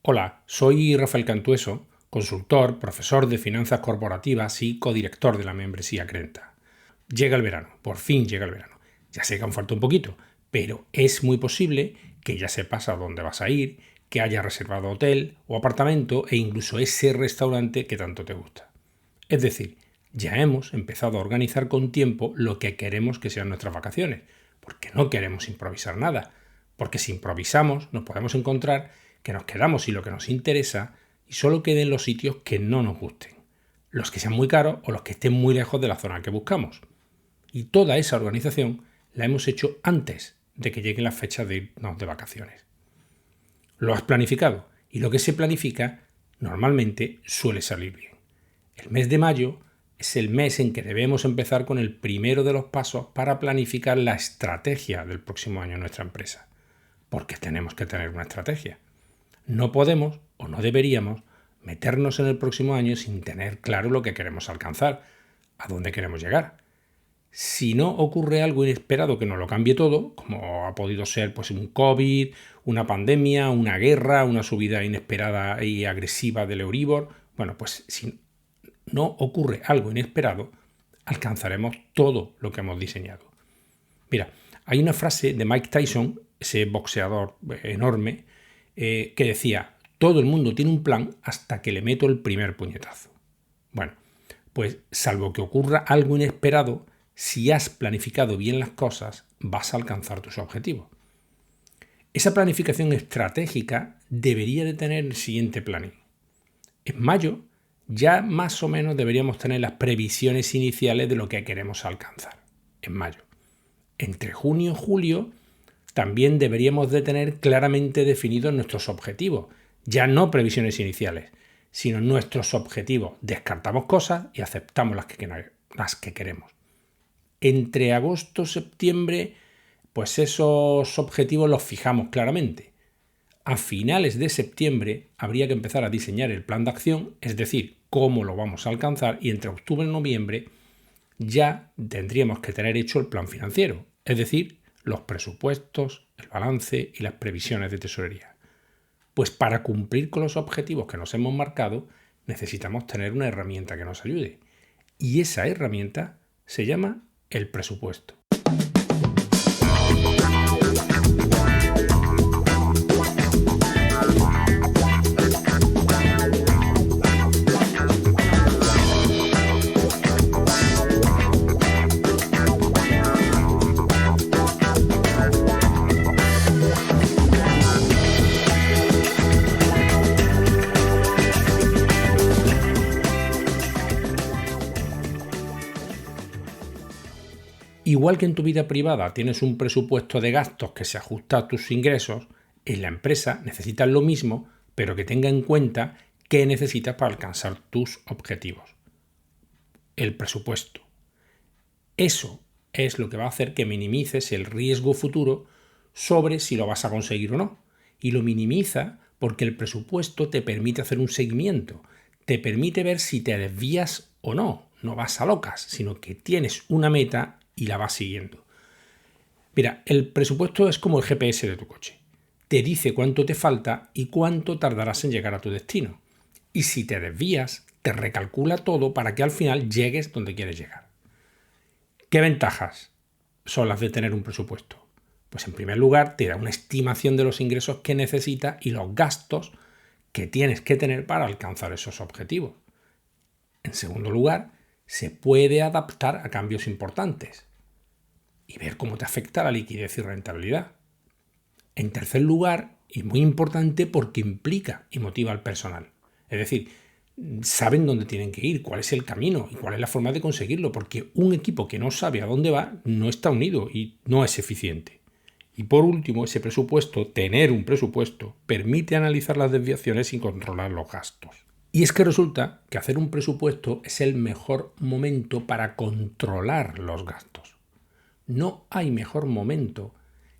Hola, soy Rafael Cantueso, consultor, profesor de finanzas corporativas y codirector de la membresía Crenta. Llega el verano, por fin llega el verano. Ya sé que aún falta un poquito, pero es muy posible que ya sepas a dónde vas a ir, que hayas reservado hotel o apartamento e incluso ese restaurante que tanto te gusta. Es decir, ya hemos empezado a organizar con tiempo lo que queremos que sean nuestras vacaciones, porque no queremos improvisar nada, porque si improvisamos nos podemos encontrar que nos quedamos sin lo que nos interesa y solo queden los sitios que no nos gusten, los que sean muy caros o los que estén muy lejos de la zona que buscamos. Y toda esa organización la hemos hecho antes de que lleguen las fechas de irnos de vacaciones. Lo has planificado y lo que se planifica normalmente suele salir bien. El mes de mayo es el mes en que debemos empezar con el primero de los pasos para planificar la estrategia del próximo año en nuestra empresa, porque tenemos que tener una estrategia. No podemos o no deberíamos meternos en el próximo año sin tener claro lo que queremos alcanzar, a dónde queremos llegar. Si no ocurre algo inesperado que nos lo cambie todo, como ha podido ser pues, un COVID, una pandemia, una guerra, una subida inesperada y agresiva del Euribor, bueno, pues si no ocurre algo inesperado, alcanzaremos todo lo que hemos diseñado. Mira, hay una frase de Mike Tyson, ese boxeador enorme, que decía, todo el mundo tiene un plan hasta que le meto el primer puñetazo. Bueno, pues salvo que ocurra algo inesperado, si has planificado bien las cosas, vas a alcanzar tus objetivos. Esa planificación estratégica debería de tener el siguiente planning. En mayo ya más o menos deberíamos tener las previsiones iniciales de lo que queremos alcanzar. En mayo. Entre junio y julio también deberíamos de tener claramente definidos nuestros objetivos. Ya no previsiones iniciales, sino nuestros objetivos. Descartamos cosas y aceptamos las que queremos. Entre agosto y septiembre, pues esos objetivos los fijamos claramente. A finales de septiembre habría que empezar a diseñar el plan de acción, es decir, cómo lo vamos a alcanzar, y entre octubre y noviembre ya tendríamos que tener hecho el plan financiero, es decir, los presupuestos, el balance y las previsiones de tesorería. Pues para cumplir con los objetivos que nos hemos marcado, necesitamos tener una herramienta que nos ayude. Y esa herramienta se llama el presupuesto. Igual que en tu vida privada tienes un presupuesto de gastos que se ajusta a tus ingresos, en la empresa necesitas lo mismo, pero que tenga en cuenta qué necesitas para alcanzar tus objetivos. El presupuesto. Eso es lo que va a hacer que minimices el riesgo futuro sobre si lo vas a conseguir o no. Y lo minimiza porque el presupuesto te permite hacer un seguimiento, te permite ver si te desvías o no. No vas a locas, sino que tienes una meta y la vas siguiendo. Mira, el presupuesto es como el GPS de tu coche. Te dice cuánto te falta y cuánto tardarás en llegar a tu destino. Y si te desvías, te recalcula todo para que al final llegues donde quieres llegar. ¿Qué ventajas son las de tener un presupuesto? Pues en primer lugar, te da una estimación de los ingresos que necesitas y los gastos que tienes que tener para alcanzar esos objetivos. En segundo lugar, se puede adaptar a cambios importantes y ver cómo te afecta la liquidez y rentabilidad. En tercer lugar, y muy importante porque implica y motiva al personal. Es decir, saben dónde tienen que ir, cuál es el camino y cuál es la forma de conseguirlo, porque un equipo que no sabe a dónde va no está unido y no es eficiente. Y por último, ese presupuesto, tener un presupuesto, permite analizar las desviaciones y controlar los gastos. Y es que resulta que hacer un presupuesto es el mejor momento para controlar los gastos. No hay mejor momento,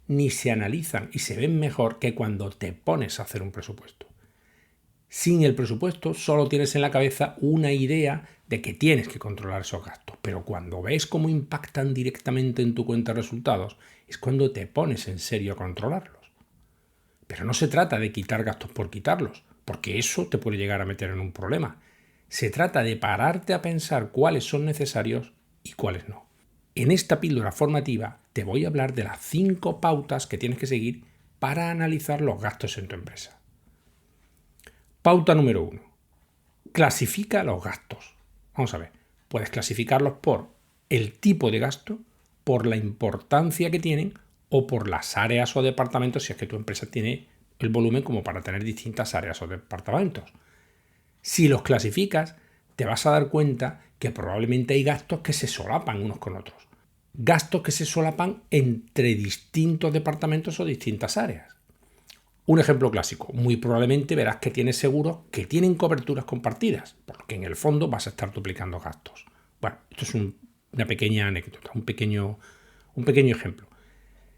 ni se analizan y se ven mejor que cuando te pones a hacer un presupuesto. Sin el presupuesto solo tienes en la cabeza una idea de que tienes que controlar esos gastos, pero cuando ves cómo impactan directamente en tu cuenta de resultados es cuando te pones en serio a controlarlos. Pero no se trata de quitar gastos por quitarlos, porque eso te puede llegar a meter en un problema. Se trata de pararte a pensar cuáles son necesarios y cuáles no. En esta píldora formativa te voy a hablar de las 5 pautas que tienes que seguir para analizar los gastos en tu empresa. Pauta número 1. Clasifica los gastos. Vamos a ver, puedes clasificarlos por el tipo de gasto, por la importancia que tienen o por las áreas o departamentos, si es que tu empresa tiene el volumen como para tener distintas áreas o departamentos. Si los clasificas, te vas a dar cuenta que probablemente hay gastos que se solapan unos con otros. Gastos que se solapan entre distintos departamentos o distintas áreas. Un ejemplo clásico, muy probablemente verás que tienes seguros que tienen coberturas compartidas, porque en el fondo vas a estar duplicando gastos. Bueno, esto es una pequeña anécdota, un pequeño ejemplo.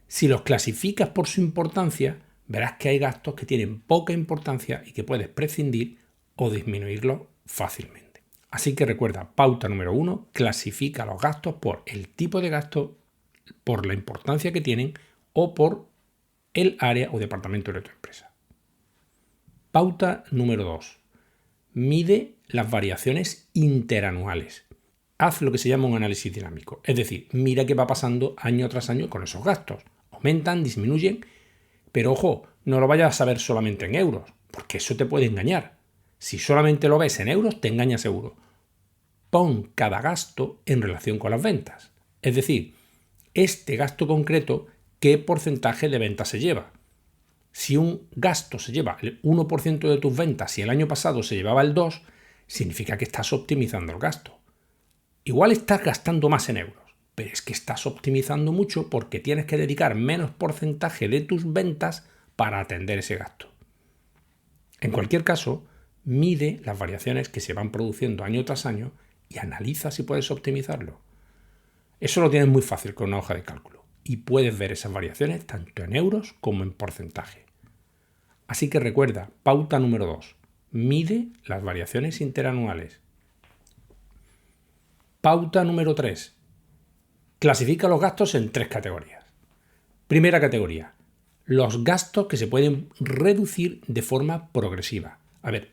Si los clasificas por su importancia, verás que hay gastos que tienen poca importancia y que puedes prescindir o disminuirlos fácilmente. Así que recuerda, pauta número 1, clasifica los gastos por el tipo de gasto, por la importancia que tienen o por el área o departamento de tu empresa. Pauta número 2. Mide las variaciones interanuales. Haz lo que se llama un análisis dinámico, es decir, mira qué va pasando año tras año con esos gastos. Aumentan, disminuyen, pero ojo, no lo vayas a ver solamente en euros, porque eso te puede engañar. Si solamente lo ves en euros, te engaña seguro. Pon cada gasto en relación con las ventas. Es decir, este gasto concreto, ¿qué porcentaje de ventas se lleva? Si un gasto se lleva el 1% de tus ventas y el año pasado se llevaba el 2%, significa que estás optimizando el gasto. Igual estás gastando más en euros, pero es que estás optimizando mucho porque tienes que dedicar menos porcentaje de tus ventas para atender ese gasto. En cualquier caso, mide las variaciones que se van produciendo año tras año y analiza si puedes optimizarlo. Eso lo tienes muy fácil con una hoja de cálculo y puedes ver esas variaciones tanto en euros como en porcentaje. Así que recuerda, pauta número 2, mide las variaciones interanuales. Pauta número 3, clasifica los gastos en 3 categorías. Primera categoría, los gastos que se pueden reducir de forma progresiva. A ver,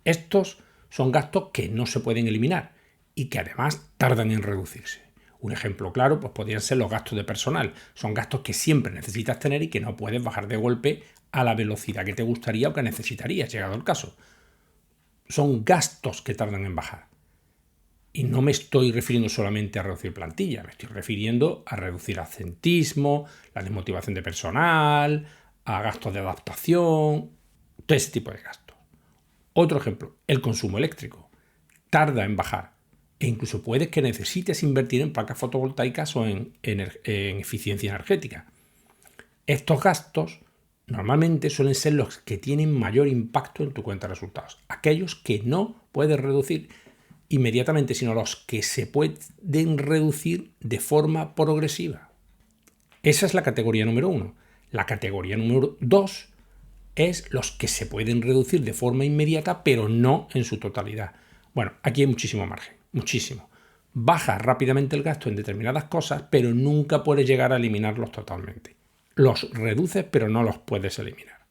estos son gastos que no se pueden eliminar y que además tardan en reducirse. Un ejemplo claro pues podrían ser los gastos de personal. Son gastos que siempre necesitas tener y que no puedes bajar de golpe a la velocidad que te gustaría o que necesitarías, llegado el caso. Son gastos que tardan en bajar. Y no me estoy refiriendo solamente a reducir plantilla, me estoy refiriendo a reducir absentismo, la desmotivación de personal, a gastos de adaptación, todo ese tipo de gastos. Otro ejemplo, el consumo eléctrico. Tarda en bajar e incluso puedes que necesites invertir en placas fotovoltaicas o en eficiencia energética. Estos gastos normalmente suelen ser los que tienen mayor impacto en tu cuenta de resultados, aquellos que no puedes reducir inmediatamente, sino los que se pueden reducir de forma progresiva. Esa es la categoría número 1. La categoría número 2 es los que se pueden reducir de forma inmediata, pero no en su totalidad. Bueno, aquí hay muchísimo margen, muchísimo. Bajas rápidamente el gasto en determinadas cosas, pero nunca puedes llegar a eliminarlos totalmente. Los reduces, pero no los puedes eliminar.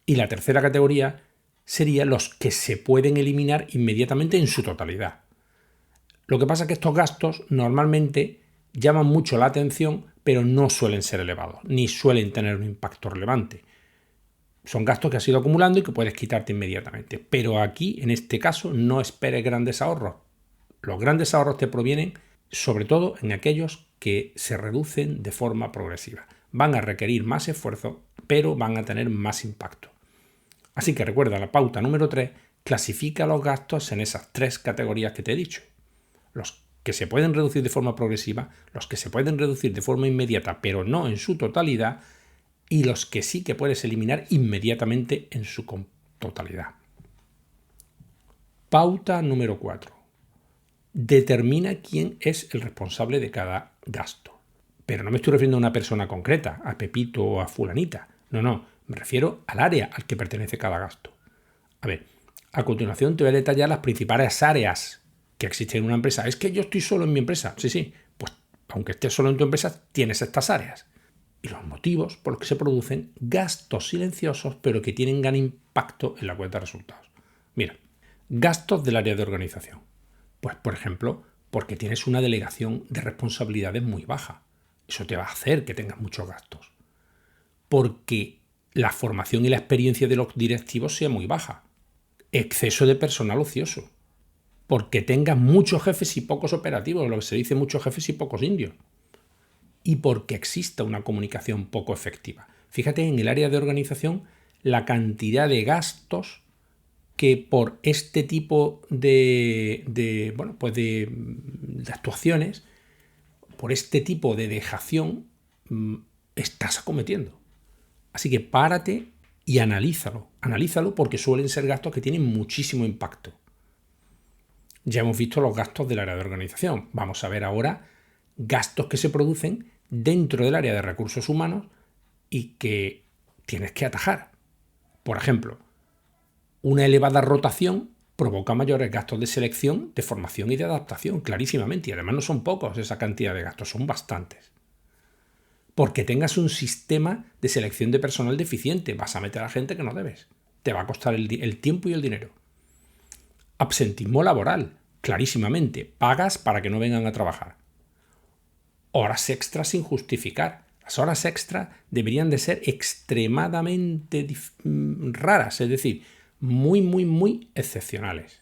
Y la tercera categoría serían los que se pueden eliminar inmediatamente en su totalidad. Lo que pasa es que estos gastos normalmente llaman mucho la atención, pero no suelen ser elevados, ni suelen tener un impacto relevante. Son gastos que has ido acumulando y que puedes quitarte inmediatamente. Pero aquí, en este caso, no esperes grandes ahorros. Los grandes ahorros te provienen sobre todo en aquellos que se reducen de forma progresiva. Van a requerir más esfuerzo, pero van a tener más impacto. Así que recuerda la pauta número 3, clasifica los gastos en esas 3 categorías que te he dicho. Los que se pueden reducir de forma progresiva, los que se pueden reducir de forma inmediata, pero no en su totalidad, y los que sí que puedes eliminar inmediatamente en su totalidad. Pauta número 4. Determina quién es el responsable de cada gasto. Pero no me estoy refiriendo a una persona concreta, a Pepito o a fulanita. No, me refiero al área al que pertenece cada gasto. A ver, a continuación te voy a detallar las principales áreas que existen en una empresa. Es que yo estoy solo en mi empresa. Sí, pues aunque estés solo en tu empresa, tienes estas áreas. y los motivos por los que se producen gastos silenciosos pero que tienen gran impacto en la cuenta de resultados. Mira, gastos del área de organización. Pues, por ejemplo, porque tienes una delegación de responsabilidades muy baja. Eso te va a hacer que tengas muchos gastos. Porque la formación y la experiencia de los directivos sea muy baja. Exceso de personal ocioso. Porque tengas muchos jefes y pocos operativos, lo que se dice muchos jefes y pocos indios. Y porque exista una comunicación poco efectiva. Fíjate en el área de organización la cantidad de gastos que por este tipo de actuaciones, por este tipo de dejación, estás acometiendo. Así que párate y analízalo. Analízalo porque suelen ser gastos que tienen muchísimo impacto. Ya hemos visto los gastos del área de organización. Vamos a ver ahora gastos que se producen dentro del área de recursos humanos y que tienes que atajar. Por ejemplo, una elevada rotación provoca mayores gastos de selección, de formación y de adaptación, clarísimamente. Y además no son pocos esa cantidad de gastos, son bastantes. Porque tengas un sistema de selección de personal deficiente, vas a meter a gente que no debes. Te va a costar el tiempo y el dinero. Absentismo laboral, clarísimamente. Pagas para que no vengan a trabajar. Horas extras sin justificar. Las horas extras deberían de ser extremadamente raras, es decir, muy excepcionales.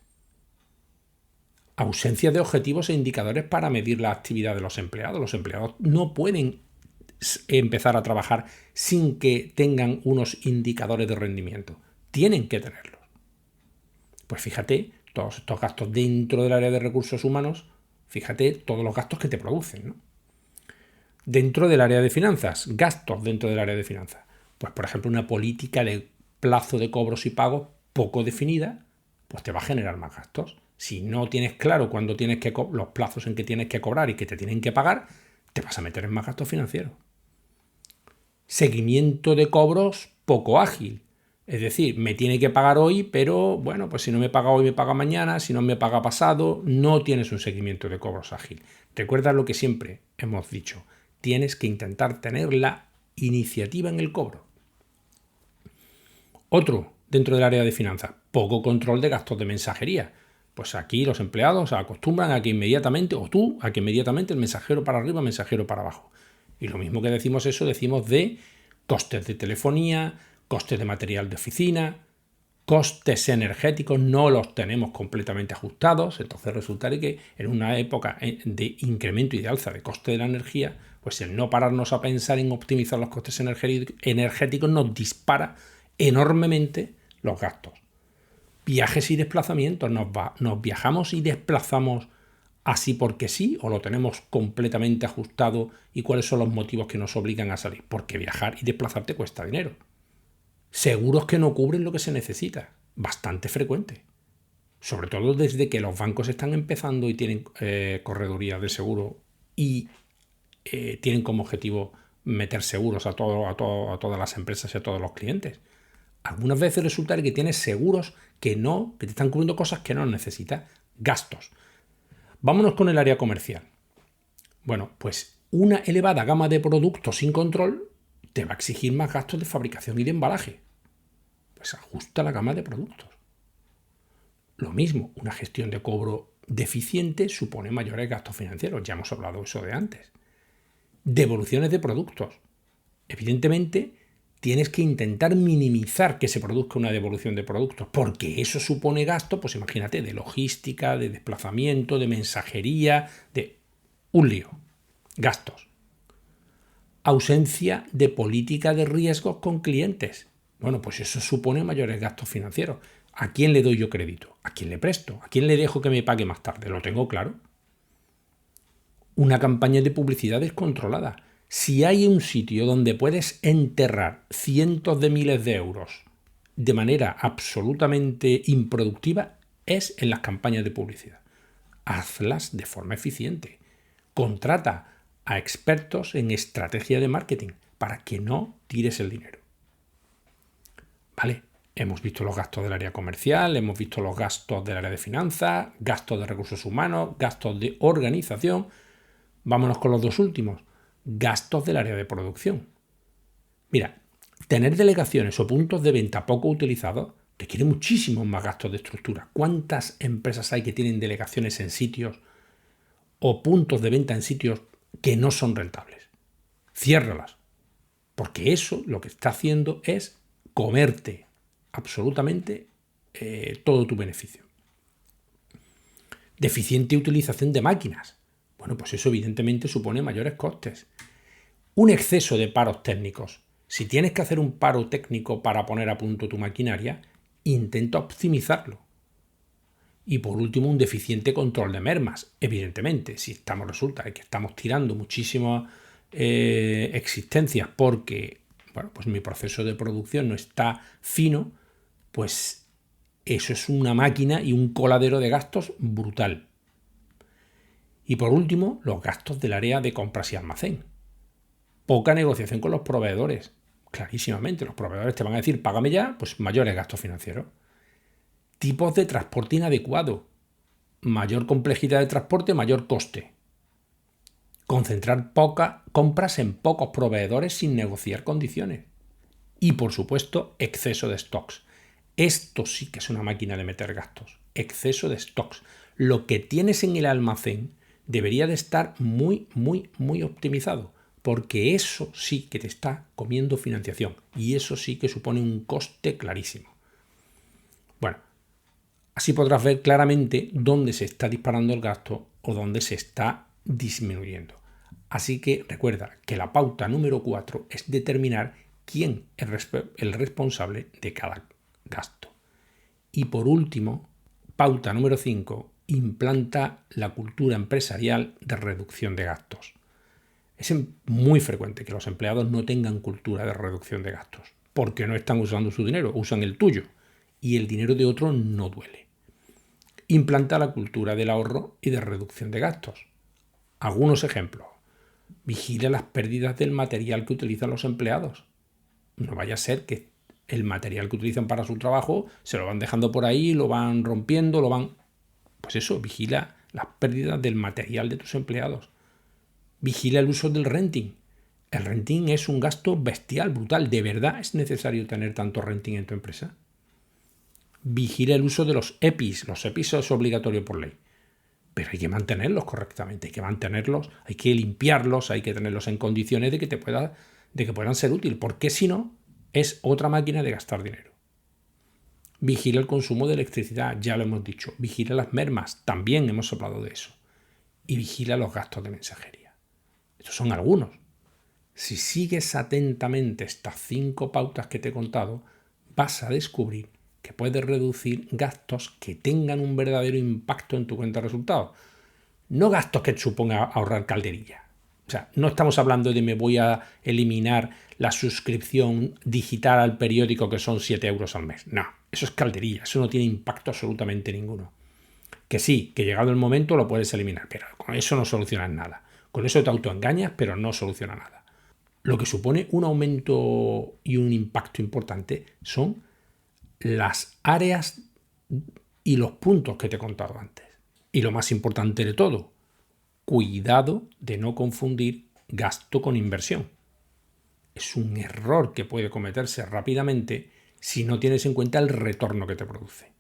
Ausencia de objetivos e indicadores para medir la actividad de los empleados. Los empleados no pueden empezar a trabajar sin que tengan unos indicadores de rendimiento. Tienen que tenerlos. Pues fíjate, todos estos gastos dentro del área de recursos humanos, fíjate todos los gastos que te producen, ¿no? Dentro del área de finanzas, gastos dentro del área de finanzas. Pues por ejemplo una política de plazo de cobros y pagos poco definida, pues te va a generar más gastos. Si no tienes claro cuándo tienes que los plazos en que tienes que cobrar y que te tienen que pagar, te vas a meter en más gastos financieros. Seguimiento de cobros poco ágil. Es decir, me tiene que pagar hoy, pero bueno, pues si no me paga hoy, me paga mañana, si no me paga pasado, no tienes un seguimiento de cobros ágil. Recuerda lo que siempre hemos dicho, tienes que intentar tener la iniciativa en el cobro. Otro, dentro del área de finanzas, poco control de gastos de mensajería. Pues aquí los empleados acostumbran a que inmediatamente, o tú, a que inmediatamente el mensajero para arriba, mensajero para abajo. Y lo mismo que decimos eso, decimos de costes de telefonía, costes de material de oficina, costes energéticos, no los tenemos completamente ajustados. Entonces resulta que en una época de incremento y de alza de coste de la energía, pues el no pararnos a pensar en optimizar los costes energéticos nos dispara enormemente los gastos. Viajes y desplazamientos, nos viajamos y desplazamos así porque sí, o lo tenemos completamente ajustado, y cuáles son los motivos que nos obligan a salir. Porque viajar y desplazarte cuesta dinero. Seguros que no cubren lo que se necesita, bastante frecuente. Sobre todo desde que los bancos están empezando y tienen correduría de seguro y tienen como objetivo meter seguros a todas las empresas y a todos los clientes. Algunas veces resulta que tienes seguros que te están cubriendo cosas que no necesitas, gastos. Vámonos con el área comercial. Bueno, pues una elevada gama de productos sin control te va a exigir más gastos de fabricación y de embalaje. Pues ajusta la gama de productos. Lo mismo, una gestión de cobro deficiente supone mayores gastos financieros. Ya hemos hablado eso de antes. Devoluciones de productos. Evidentemente, tienes que intentar minimizar que se produzca una devolución de productos, porque eso supone gasto, pues imagínate, de logística, de desplazamiento, de mensajería, de un lío. Gastos. Ausencia de política de riesgos con clientes. Bueno, pues eso supone mayores gastos financieros. ¿A quién le doy yo crédito? ¿A quién le presto? ¿A quién le dejo que me pague más tarde? ¿Lo tengo claro? Una campaña de publicidad descontrolada. Si hay un sitio donde puedes enterrar cientos de miles de euros de manera absolutamente improductiva, es en las campañas de publicidad. Hazlas de forma eficiente. Contrata a expertos en estrategia de marketing para que no tires el dinero. Vale, hemos visto los gastos del área comercial, hemos visto los gastos del área de finanzas, gastos de recursos humanos, gastos de organización. Vámonos con los dos últimos. Gastos del área de producción. Mira, tener delegaciones o puntos de venta poco utilizados requiere muchísimos más gastos de estructura. ¿Cuántas empresas hay que tienen delegaciones en sitios o puntos de venta en sitios que no son rentables? Ciérralas, porque eso lo que está haciendo es comerte absolutamente todo tu beneficio. Deficiente utilización de máquinas. Bueno, pues eso evidentemente supone mayores costes. Un exceso de paros técnicos. Si tienes que hacer un paro técnico para poner a punto tu maquinaria, intenta optimizarlo. Y por último, un deficiente control de mermas. Evidentemente, si resulta que estamos tirando muchísimas existencias porque pues mi proceso de producción no está fino, pues eso es una máquina y un coladero de gastos brutal. Y por último, los gastos del área de compras y almacén. Poca negociación con los proveedores. Clarísimamente, los proveedores te van a decir, págame ya, pues mayores gastos financieros. Tipos de transporte inadecuado. Mayor complejidad de transporte, mayor coste. Concentrar compras en pocos proveedores sin negociar condiciones. Y por supuesto, exceso de stocks. Esto sí que es una máquina de meter gastos. Exceso de stocks. Lo que tienes en el almacén debería de estar muy, muy, muy optimizado, porque eso sí que te está comiendo financiación y eso sí que supone un coste clarísimo. Bueno, así podrás ver claramente dónde se está disparando el gasto o dónde se está disminuyendo. Así que recuerda que la pauta número 4 es determinar quién es el responsable de cada gasto. Y por último, pauta número 5, implanta la cultura empresarial de reducción de gastos. Es muy frecuente que los empleados no tengan cultura de reducción de gastos, porque no están usando su dinero, usan el tuyo, y el dinero de otro no duele. Implanta la cultura del ahorro y de reducción de gastos. Algunos ejemplos. Vigila las pérdidas del material que utilizan los empleados. No vaya a ser que el material que utilizan para su trabajo se lo van dejando por ahí, lo van rompiendo, Pues eso, vigila las pérdidas del material de tus empleados. Vigila el uso del renting. El renting es un gasto bestial, brutal. ¿De verdad es necesario tener tanto renting en tu empresa? Vigila el uso de los EPIs. Los EPIs es obligatorio por ley. Pero hay que mantenerlos correctamente, hay que limpiarlos, hay que tenerlos en condiciones de que puedan ser útiles, porque si no, es otra máquina de gastar dinero. Vigila el consumo de electricidad, ya lo hemos dicho. Vigila las mermas, también hemos hablado de eso. Y vigila los gastos de mensajería. Estos son algunos. Si sigues atentamente estas 5 pautas que te he contado, vas a descubrir que puedes reducir gastos que tengan un verdadero impacto en tu cuenta de resultados. No gastos que suponga ahorrar calderilla. O sea, no estamos hablando de me voy a eliminar la suscripción digital al periódico que son 7 euros al mes. No, eso es calderilla, eso no tiene impacto absolutamente ninguno. Que sí, que llegado el momento lo puedes eliminar, pero con eso no solucionas nada. Con eso te autoengañas, pero no soluciona nada. Lo que supone un aumento y un impacto importante son las áreas y los puntos que te he contado antes. Y lo más importante de todo, cuidado de no confundir gasto con inversión. Es un error que puede cometerse rápidamente si no tienes en cuenta el retorno que te produce.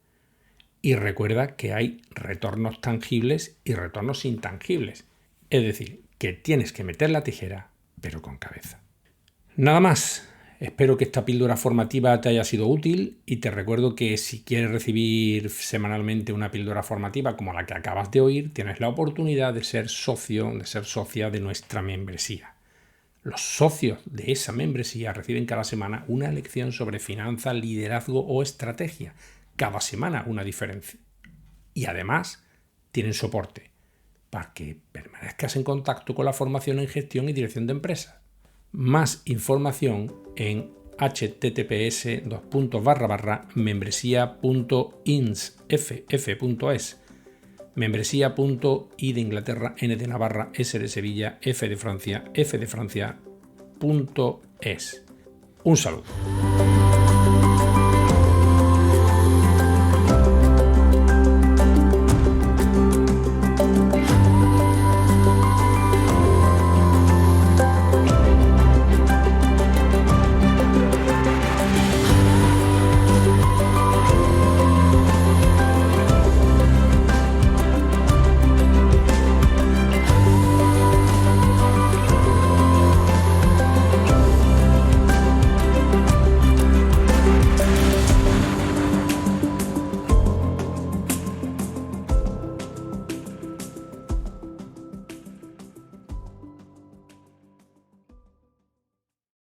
Y recuerda que hay retornos tangibles y retornos intangibles. Es decir, que tienes que meter la tijera, pero con cabeza. Nada más. Espero que esta píldora formativa te haya sido útil y te recuerdo que si quieres recibir semanalmente una píldora formativa como la que acabas de oír, tienes la oportunidad de ser socio, de ser socia de nuestra membresía. Los socios de esa membresía reciben cada semana una lección sobre finanzas, liderazgo o estrategia. Cada semana una diferencia. Y además tienen soporte para que permanezcas en contacto con la formación en gestión y dirección de empresas. Más información en https://membresía.ins.ff.es membresía.i de Inglaterra, n de Navarra, s de Sevilla, f de Francia, f de Francia.es. Un saludo.